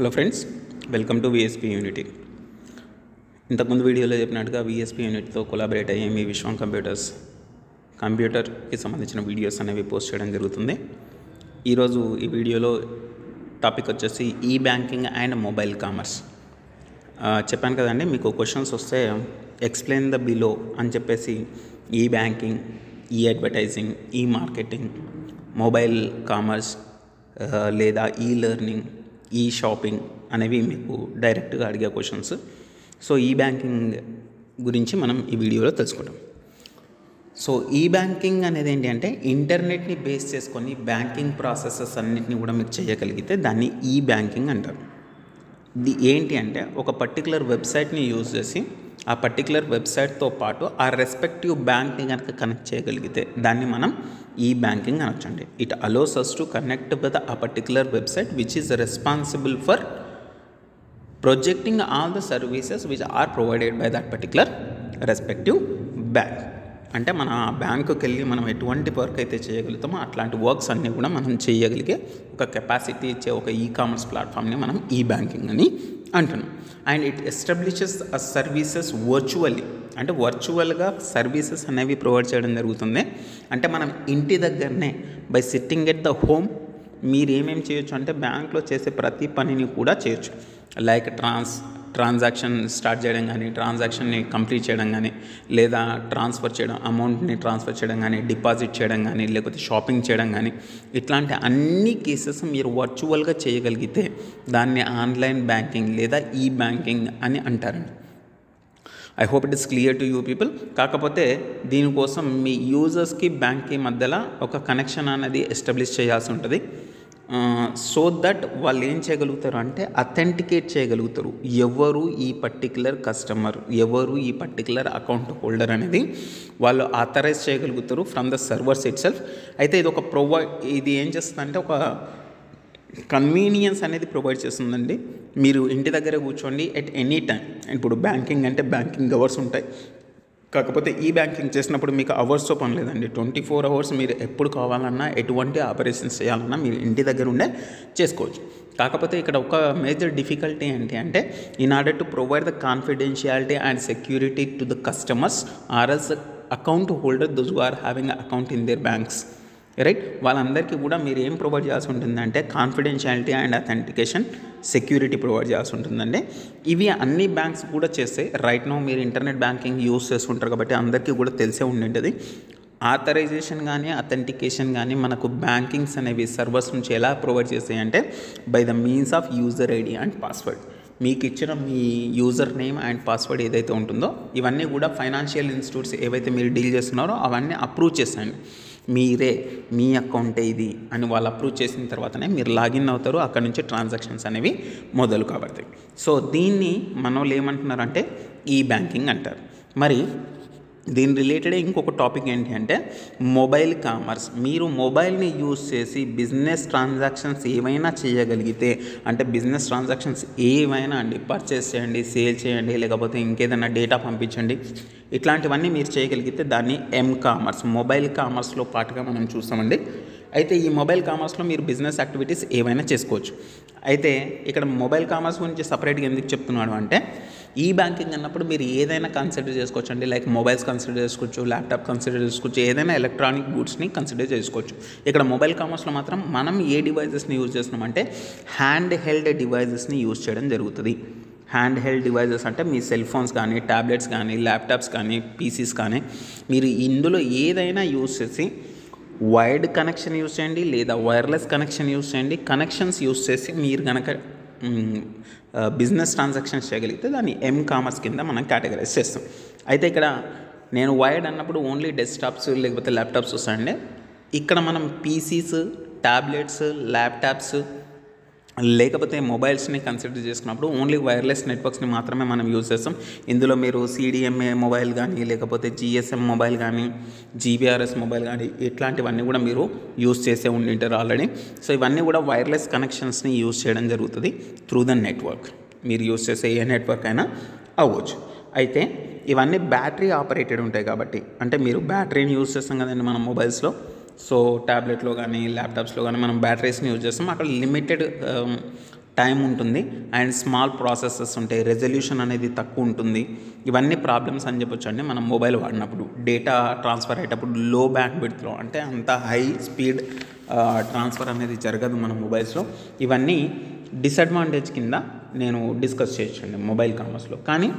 Hello friends, welcome to VSP unity. ఇంతకుముందు వీడియోలో చెప్పినట్టుగా విఎస్పి యూనిటీతో కొలాబరేట్ అయ్యే మీ విశ్వం కంప్యూటర్కి సంబంధించిన వీడియోస్ అనేవి పోస్ట్ చేయడం జరుగుతుంది. ఈరోజు ఈ వీడియోలో టాపిక్ వచ్చేసి ఈ బ్యాంకింగ్ అండ్ మొబైల్ కామర్స్. చెప్పాను కదండి, మీకు క్వశ్చన్స్ వస్తే ఎక్స్ప్లెయిన్ ద బిలో అని చెప్పేసి ఈ బ్యాంకింగ్, ఈ అడ్వర్టైజింగ్, ఈ మార్కెటింగ్, మొబైల్ కామర్స్ లేదా ఈ లెర్నింగ్, ఈ షాపింగ్ అనేవి మీకు డైరెక్ట్గా అడిగే క్వశ్చన్స్. సో ఈ బ్యాంకింగ్ గురించి మనం ఈ వీడియోలో తెలుసుకుంటాం. సో ఈ బ్యాంకింగ్ అనేది ఏంటి అంటే ఇంటర్నెట్ని బేస్ చేసుకొని బ్యాంకింగ్ ప్రాసెసెస్ అన్నిటిని కూడా మీరు చేయగలిగితే దాన్ని ఈ బ్యాంకింగ్ అంటారు. ఇది ఏంటి అంటే ఒక పర్టికులర్ వెబ్సైట్ని యూజ్ చేసి ఆ పర్టికులర్ వెబ్సైట్తో పాటు ఆ రెస్పెక్టివ్ బ్యాంక్ని కనుక కనెక్ట్ చేయగలిగితే దాన్ని మనం ఈ బ్యాంకింగ్ అనొచ్చండి. It allows us to connect with a particular website which is responsible for projecting all the services which are provided by that particular respective bank. అంటే మన ఆ బ్యాంకుకి వెళ్ళి మనం ఎటువంటి వర్క్ అయితే చేయగలుగుతామో అట్లాంటి వర్క్స్ అన్నీ కూడా మనం చేయగలిగే ఒక కెపాసిటీ ఇచ్చే ఒక ఈ కామర్స్ ప్లాట్ఫామ్ని మనం ఈ బ్యాంకింగ్ అని అంటున్నాం. And it establishes a services virtually, అంటే వర్చువల్గా సర్వీసెస్ అనేవి ప్రొవైడ్ చేయడం జరుగుతుంది. అంటే మనం ఇంటి దగ్గరనే by sitting at the home మీరు ఏమేమి చేయొచ్చు అంటే బ్యాంక్లో చేసే ప్రతి పనిని కూడా చేయొచ్చు. లైక్ ట్రాన్సాక్షన్ స్టార్ట్ చేయడం కానీ, ట్రాన్సాక్షన్ని కంప్లీట్ చేయడం కానీ, లేదా ట్రాన్స్ఫర్ చేయడం, అమౌంట్ని ట్రాన్స్ఫర్ చేయడం కానీ, డిపాజిట్ చేయడం కానీ, లేకపోతే షాపింగ్ చేయడం కానీ, ఇట్లాంటి అన్ని కేసెస్ మీరు వర్చువల్గా చేయగలిగితే దాన్ని ఆన్లైన్ బ్యాంకింగ్ లేదా ఈ బ్యాంకింగ్ అని అంటారండి. I hope it is clear to you people. కాకపోతే దీనికోసం మీ యూజర్స్కి బ్యాంక్కి మధ్యలో ఒక కనెక్షన్ అనేది ఎస్టాబ్లిష్ చేయాల్సి ఉంటుంది. సో దట్ వాళ్ళు ఏం చేయగలుగుతారు అంటే అథెంటికేట్ చేయగలుగుతారు ఎవరు ఈ పర్టికులర్ కస్టమర్, ఎవరు ఈ పర్టికులర్ అకౌంట్ హోల్డర్ అనేది వాళ్ళు ఆథరైజ్ చేయగలుగుతారు from the servers it self. అయితే ఇది ఏం చేస్తుందంటే ఒక కన్వీనియన్స్ అనేది ప్రొవైడ్ చేస్తుందండి. మీరు ఇంటి దగ్గర కూర్చోండి ఎట్ ఎనీ టైం. ఇప్పుడు బ్యాంకింగ్ అంటే బ్యాంకింగ్ అవర్స్ ఉంటాయి, కాకపోతే ఈ బ్యాంకింగ్ చేసినప్పుడు మీకు అవర్స్తో పని లేదండి. 24 hours మీరు ఎప్పుడు కావాలన్నా ఎటువంటి ఆపరేషన్స్ చేయాలన్నా మీరు ఇంటి దగ్గర ఉండే చేసుకోవచ్చు. కాకపోతే ఇక్కడ ఒక మేజర్ డిఫికల్టీ ఏంటి అంటే in order to provide the confidentiality and security to the customers or else account holder those who are having account in their banks, right, వాళ్ళందరికీ కూడా మీరు ఏం ప్రొవైడ్ చేయాల్సి ఉంటుందంటే confidentiality and authentication, security provide చేయాల్సి ఉంటుందండి. ఇవి అన్ని బ్యాంక్స్ కూడా చేస్తే రైట్ నో మీరు ఇంటర్నెట్ బ్యాంకింగ్ యూస్ చేస్తుంటారు కాబట్టి అందరికీ కూడా తెలిసే ఉండేది. ఆథరైజేషన్ కానీ అథెంటికేషన్ కానీ మనకు బ్యాంకింగ్స్ అనేవి సర్వర్స్ నుంచి ఎలా ప్రొవైడ్ చేస్తాయంటే by the means of user ID and password. మీకు ఇచ్చిన మీ యూజర్ నేమ్ అండ్ పాస్వర్డ్ ఏదైతే ఉంటుందో ఇవన్నీ కూడా ఫైనాన్షియల్ ఇన్స్టిట్యూట్స్ ఏవైతే మీరు డీల్ చేస్తున్నారో అవన్నీ అప్రూవ్ చేస్తాయండి. మీరే మీ అకౌంటే ఇది అని వాళ్ళు అప్రూవ్ చేసిన తర్వాతనే మీరు లాగిన్ అవుతారు. అక్కడ నుంచి ట్రాన్సాక్షన్స్ అనేవి మొదలు కాబడతాయి. సో దీన్ని మన వాళ్ళు ఏమంటున్నారంటే ఈ బ్యాంకింగ్ అంటారు. మరి దీని రిలేటెడ్ ఇంకొక టాపిక్ ఏంటి అంటే మొబైల్ కామర్స్. మీరు మొబైల్ని యూజ్ చేసి బిజినెస్ ట్రాన్సాక్షన్స్ ఏమైనా చేయగలిగితే, అంటే బిజినెస్ ట్రాన్సాక్షన్స్ ఏమైనా అండి, పర్చేస్ చేయండి, సేల్ చేయండి, లేకపోతే ఇంకేదైనా డేటా పంపించండి, ఇట్లాంటివన్నీ మీరు చేయగలిగితే దాన్ని కామర్స్, మొబైల్ కామర్స్లో పాటుగా మనం చూస్తామండి. అయితే ఈ మొబైల్ కామర్స్లో మీరు బిజినెస్ యాక్టివిటీస్ ఏమైనా చేసుకోవచ్చు. అయితే ఇక్కడ మొబైల్ కామర్స్ గురించి సపరేట్గా ఎందుకు చెప్తున్నాడు అంటే ఈ బ్యాంకింగ్ అన్నప్పుడు మీరు ఏదైనా కన్సిడర్ చేసుకోవచ్చు అండి. లైక్ మొబైల్స్ కన్సిడర్ చేసుకోవచ్చు, ల్యాప్టాప్ కన్సిడర్ చేసుకోవచ్చు, ఏదైనా ఎలక్ట్రానిక్ గూడ్స్ని కన్సిడర్ చేసుకోవచ్చు. ఇక్కడ మొబైల్ కామర్స్లో మాత్రం మనం ఏ డివైజెస్ని యూజ్ చేస్తున్నామంటే హ్యాండ్ హెల్డ్ డివైజెస్ని యూజ్ చేయడం జరుగుతుంది. హ్యాండ్ హెల్డ్ డివైజెస్ అంటే మీ సెల్ ఫోన్స్ కానీ, ట్యాబ్లెట్స్ కానీ, ల్యాప్టాప్స్ కానీ, పీసీస్ కానీ మీరు ఇందులో ఏదైనా యూజ్ చేసి వైర్డ్ కనెక్షన్ యూజ్ చేయండి లేదా వైర్లెస్ కనెక్షన్ యూజ్ చేయండి. కనెక్షన్స్ యూజ్ చేసి మీరు కనుక బిజినెస్ ట్రాన్సాక్షన్స్ చేయగలిగితే దాన్ని కామర్స్ కింద మనం కేటగరైజ్ చేస్తాం. అయితే ఇక్కడ నేను వైర్డ్ అన్నప్పుడు ఓన్లీ డెస్క్టాప్స్ లేకపోతే ల్యాప్టాప్స్ వస్తాయండి. ఇక్కడ మనం పీసీస్, ట్యాబ్లెట్స్, ల్యాప్టాప్స్ లేకపోతే మొబైల్స్ని కన్సిడర్ చేసుకున్నప్పుడు ఓన్లీ వైర్లెస్ నెట్వర్క్స్ని మాత్రమే మనం యూజ్ చేస్తాం. ఇందులో మీరు సిడిఎంఏ మొబైల్ కానీ, లేకపోతే జిఎస్ఎం మొబైల్ కానీ, జీబీఆర్ఎస్ మొబైల్ కానీ ఇట్లాంటివన్నీ కూడా మీరు యూజ్ చేసే ఉండింటారు ఆల్రెడీ. సో ఇవన్నీ కూడా వైర్లెస్ కనెక్షన్స్ని యూజ్ చేయడం జరుగుతుంది త్రూ ద నెట్వర్క్. మీరు యూజ్ చేసే ఏ నెట్వర్క్ అయినా అవ్వచ్చు. అయితే ఇవన్నీ బ్యాటరీ ఆపరేటెడ్ ఉంటాయి కాబట్టి, అంటే మీరు బ్యాటరీని యూజ్ చేస్తాం కదండి మన మొబైల్స్లో. సో ట్యాబ్లెట్లో కానీ ల్యాప్టాప్స్లో కానీ మనం బ్యాటరీస్ని యూజ్ చేస్తాం. అక్కడ లిమిటెడ్ టైం ఉంటుంది అండ్ స్మాల్ ప్రాసెసెస్ ఉంటాయి, రెజల్యూషన్ అనేది తక్కువ ఉంటుంది. ఇవన్నీ ప్రాబ్లమ్స్ అని చెప్పొచ్చు అండి. మనం మొబైల్ వాడినప్పుడు డేటా ట్రాన్స్ఫర్ అయ్యేటప్పుడు లో బ్యాండ్విడ్త్లో, అంటే అంత హై స్పీడ్ ట్రాన్స్ఫర్ అనేది జరగదు మన మొబైల్స్లో. ఇవన్నీ డిసడ్వాంటేజ్ కింద నేను డిస్కస్ చేయొచ్చండి మొబైల్ కామర్స్లో. కానీ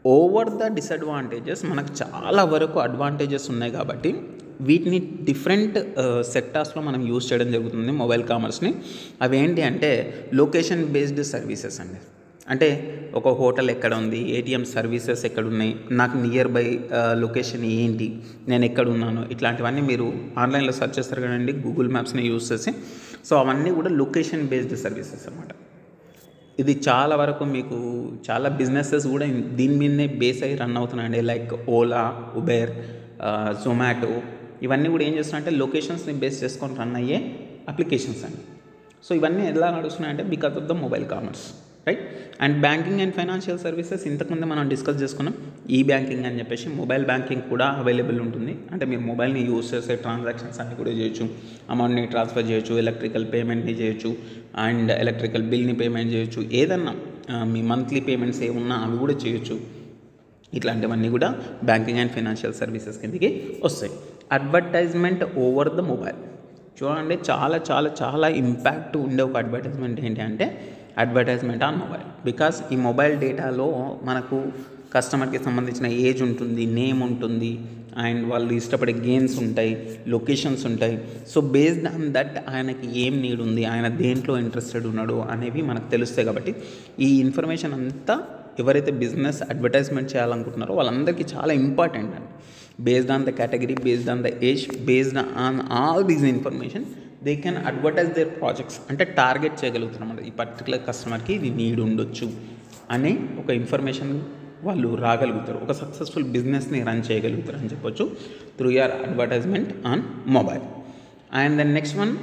ఓవర్ ద డిసడ్వాంటేజెస్ మనకు చాలా వరకు అడ్వాంటేజెస్ ఉన్నాయి కాబట్టి వీటిని డిఫరెంట్ సెక్టార్స్లో మనం యూజ్ చేయడం జరుగుతుంది మొబైల్ కామర్స్ని. అవి ఏంటి అంటే లొకేషన్ బేస్డ్ సర్వీసెస్ అండి. అంటే ఒక హోటల్ ఎక్కడ ఉంది, ఏటీఎం సర్వీసెస్ ఎక్కడ ఉన్నాయి, నాకు నియర్ బై లొకేషన్ ఏంటి, నేను ఎక్కడ ఉన్నాను, ఇట్లాంటివన్నీ మీరు ఆన్లైన్లో సెర్చ్ చేస్తారు కదండి గూగుల్ మ్యాప్స్ని యూజ్ చేసి. సో అవన్నీ కూడా లొకేషన్ బేస్డ్ సర్వీసెస్ అన్నమాట. ఇది చాలా వరకు మీకు చాలా బిజినెసెస్ కూడా దీని మీదనే బేస్ అయ్యి రన్ అవుతున్నాయండి. లైక్ ఓలా, ఉబెర్, జొమాటో, ఇవన్నీ కూడా ఏం చేస్తున్నాయంటే లొకేషన్స్ని బేస్ చేసుకొని రన్ అయ్యే అప్లికేషన్స్ అండి. సో ఇవన్నీ ఎలా నడుస్తున్నాయంటే because of the mobile commerce, right. And banking and financial services ఇంతకుముందే మనం డిస్కస్ చేసుకున్నాం. ఈ బ్యాంకింగ్ అని చెప్పేసి మొబైల్ బ్యాంకింగ్ కూడా అవైలబుల్ ఉంటుంది. అంటే మీరు మొబైల్ని యూజ్ చేసే ట్రాన్సాక్షన్స్ అన్నీ కూడా చేయొచ్చు, అమౌంట్ని ట్రాన్స్ఫర్ చేయొచ్చు, ఎలక్ట్రికల్ పేమెంట్ని చేయొచ్చు, అండ్ ఎలక్ట్రికల్ బిల్ని పేమెంట్ చేయొచ్చు, ఏదన్నా మీ మంత్లీ పేమెంట్స్ ఏమున్నా అవి కూడా చేయొచ్చు. ఇట్లాంటివన్నీ కూడా బ్యాంకింగ్ అండ్ ఫైనాన్షియల్ సర్వీసెస్ కిందకి వస్తాయి. అడ్వర్టైజ్మెంట్ ఓవర్ ద మొబైల్ చూడండి, చాలా చాలా చాలా ఇంపాక్ట్ ఉండే ఒక అడ్వర్టైజ్మెంట్ ఏంటి అంటే అడ్వర్టైజ్మెంట్ ఆన్ మొబైల్. బికాస్ ఈ మొబైల్ డేటాలో మనకు కస్టమర్కి సంబంధించిన ఏజ్ ఉంటుంది, నేమ్ ఉంటుంది, అండ్ వాళ్ళు ఇష్టపడే గేమ్స్ ఉంటాయి, లొకేషన్స్ ఉంటాయి. సో బేస్డ్ ఆన్ దట్ ఆయనకి ఏం నీడ్ ఉంది, ఆయన దేంట్లో ఇంట్రెస్టెడ్ ఉన్నాడు అనేవి మనకు తెలుస్తాయి. కాబట్టి ఈ ఇన్ఫర్మేషన్ అంతా ఎవరైతే బిజినెస్ అడ్వర్టైజ్మెంట్ చేయాలనుకుంటున్నారో వాళ్ళందరికీ చాలా ఇంపార్టెంట్ అండి. Based on the category, based on the age, based on all these information they can advertise their projects. అంటే టార్గెట్ చేయగలుగుతారు అన్నమాట. ఈ పర్టికులర్ కస్టమర్కి ఇది నీడ్ ఉండొచ్చు అనే ఒక ఇన్ఫర్మేషన్ వాళ్ళు రాగలుగుతారు. ఒక సక్సెస్ఫుల్ బిజినెస్ని రన్ చేయగలుగుతారు అని చెప్పొచ్చు through your advertisement on mobile. And then next one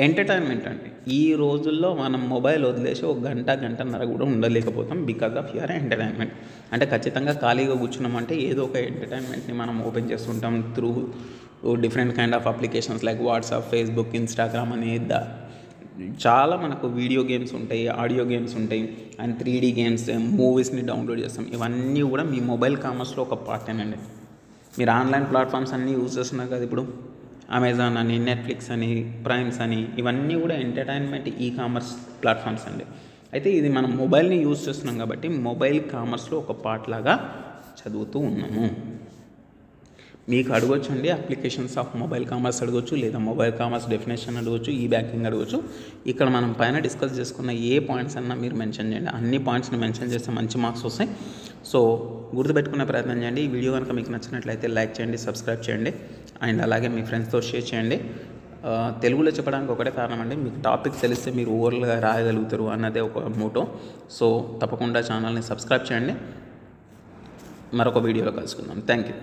entertainment అండి. ఈ రోజుల్లో మనం మొబైల్ వదిలేసి ఒక గంటన్నర కూడా ఉండలేకపోతాం బికాజ్ ఆఫ్ యువర్ ఎంటర్టైన్మెంట్. అంటే ఖచ్చితంగా ఖాళీగా కూర్చున్నామంటే ఏదో ఒక ఎంటర్టైన్మెంట్ని మనం ఓపెన్ చేస్తుంటాం through different kind of applications like WhatsApp, Facebook, Instagram అనే చాలా మనకు వీడియో గేమ్స్ ఉంటాయి, ఆడియో గేమ్స్ ఉంటాయి, అండ్ 3D గేమ్స్, మూవీస్ని డౌన్లోడ్ చేస్తాం. ఇవన్నీ కూడా మీ మొబైల్ కామర్స్లో ఒక పార్టేనండి. మీరు ఆన్లైన్ ప్లాట్ఫామ్స్ అన్నీ యూజ్ చేస్తున్నారు కదా ఇప్పుడు, అమెజాన్ అని, నెట్ఫ్లిక్స్ అని, ప్రైమ్స్ అని, ఇవన్నీ కూడా ఎంటర్టైన్మెంట్ ఈ కామర్స్ ప్లాట్ఫామ్స్ అండి. అయితే ఇది మనం మొబైల్ని యూజ్ చేస్తున్నాం కాబట్టి మొబైల్ కామర్స్లో ఒక పార్ట్ లాగా చదువుతూ ఉన్నాము. మీకు అడగొచ్చు అండి అప్లికేషన్స్ ఆఫ్ మొబైల్ కామర్స్ అడగొచ్చు, లేదా మొబైల్ కామర్స్ డెఫినేషన్ అడగొచ్చు, ఈ బ్యాంకింగ్ అడగొచ్చు. ఇక్కడ మనం పైన డిస్కస్ చేసుకున్న ఏ పాయింట్స్ అన్నా మీరు మెన్షన్ చేయండి. అన్ని పాయింట్స్ని మెన్షన్ చేస్తే మంచి మార్క్స్ వస్తాయి. సో గుర్తుపెట్టుకునే ప్రయత్నం చేయండి. ఈ వీడియో కనుక మీకు నచ్చినట్లయితే లైక్ చేయండి, సబ్స్క్రైబ్ చేయండి, అండ్ అలాగే మీ ఫ్రెండ్స్తో షేర్ చేయండి. తెలుగులో చెప్పడానికి ఒకటే కారణం అండి, మీకు టాపిక్ తెలిస్తే మీరు ఓవర్గా రాయగలుగుతారు అన్నదే ఒక మోటో. సో తప్పకుండా ఛానల్ని సబ్స్క్రైబ్ చేయండి. మరొక వీడియోలో కలుసుకుందాం. Thank you.